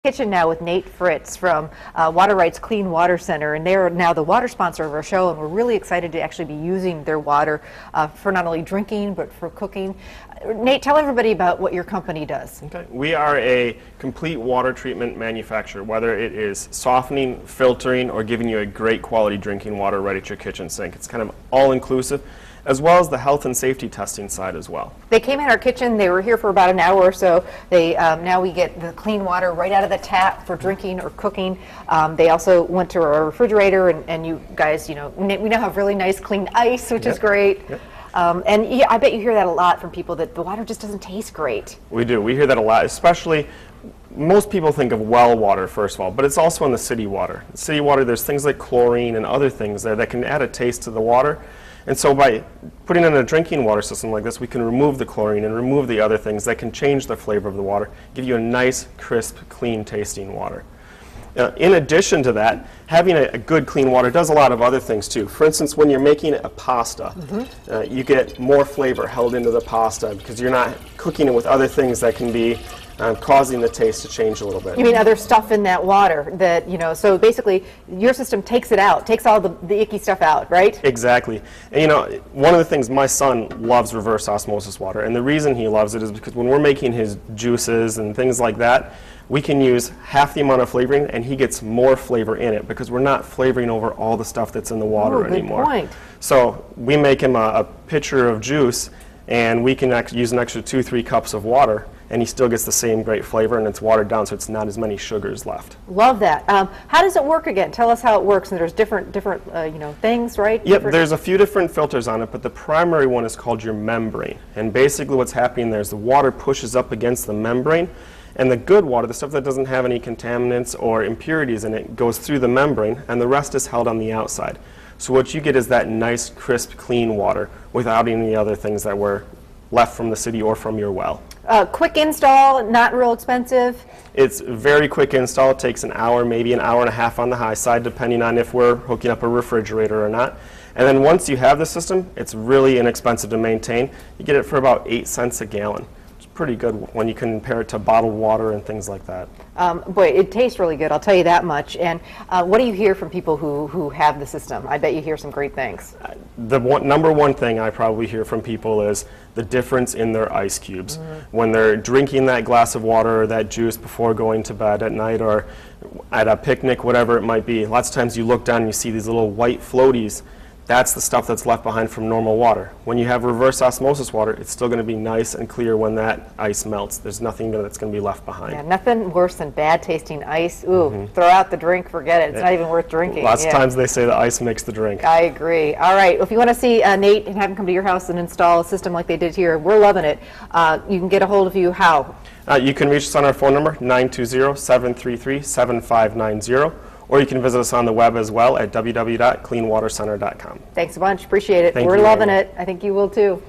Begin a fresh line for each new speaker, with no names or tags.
Kitchen now with Nate Fritz from Water Rights Clean Water Center, and they're now the water sponsor of our show, and we're really excited to actually be using their water for not only drinking but for cooking. Nate, tell everybody about what your company does.
Okay. We are a complete water treatment manufacturer, whether it is softening, filtering, or giving you a great quality drinking water right at your kitchen sink. It's kind of all-inclusive, as well as the health and safety testing side as well.
They came in our kitchen, they were here for about an hour or so. They now we get the clean water right out of the tap for drinking or cooking. They also went to our refrigerator, and you guys, you know, we now have really nice clean ice, which is great.
Yep.
And yeah, I bet you hear that a lot from people, that the water just doesn't taste great.
We do. We hear that a lot, especially most people think of well water, first of all, but it's also in the city water. The city water, there's things like chlorine and other things there that can add a taste to the water. And so by putting in a drinking water system like this, we can remove the chlorine and remove the other things that can change the flavor of the water, give you a nice, crisp, clean tasting water. In addition to that, having a good clean water does a lot of other things too. For instance, when you're making a pasta, you get more flavor held into the pasta because you're not cooking it with other things that can be causing the taste to change a little bit.
You mean other stuff in that water that, you know, so basically your system takes it out, takes all the icky stuff out, right?
Exactly. And you know, one of the things, my son loves reverse osmosis water, and the reason he loves it is because when we're making his juices and things like that, we can use half the amount of flavoring and he gets more flavor in it because we're not flavoring over all the stuff that's in the water anymore.
Good point.
So we make him a pitcher of juice, and we can use an extra 2-3 cups of water, and he still gets the same great flavor, and it's watered down so it's not as many sugars left.
Love that. How does it work again? Tell us how it works. And there's different you know, things, right?
Yep, there's a few different filters on it, but the primary one is called your membrane. And basically what's happening there is the water pushes up against the membrane, and the good water, the stuff that doesn't have any contaminants or impurities in it, goes through the membrane, and the rest is held on the outside. So what you get is that nice, crisp, clean water without any other things that were left from the city or from your well.
Quick install, not real expensive.
It's very quick install. It takes an hour, maybe an hour and a half on the high side, depending on if we're hooking up a refrigerator or not. And then once you have the system, it's really inexpensive to maintain. You get it for about 8 cents a gallon. It's pretty good when you compare it to bottled water and things like that.
Boy, it tastes really good, I'll tell you that much. And what do you hear from people who have the system? I bet you hear some great things.
The number one thing I probably hear from people is the difference in their ice cubes. When they're drinking that glass of water or that juice before going to bed at night or at a picnic, whatever it might be, lots of times you look down and you see these little white floaties. That's the stuff that's left behind from normal water. When you have reverse osmosis water, it's still going to be nice and clear when that ice melts. There's nothing that's going to be left behind.
Yeah, nothing worse than bad tasting ice. Ooh, throw out the drink, forget it. It's not even worth drinking.
Lots of times they say the ice makes the drink.
I agree. All right, if you want to see Nate and have him come to your house and install a system like they did here, we're loving it. You can get a hold of you how?
You can reach us on our phone number, 920-733-7590. Or you can visit us on the web as well at www.cleanwatercenter.com.
Thanks a bunch. Appreciate it.
Thank
We're
you,
loving
Amy.
it. I think you will too.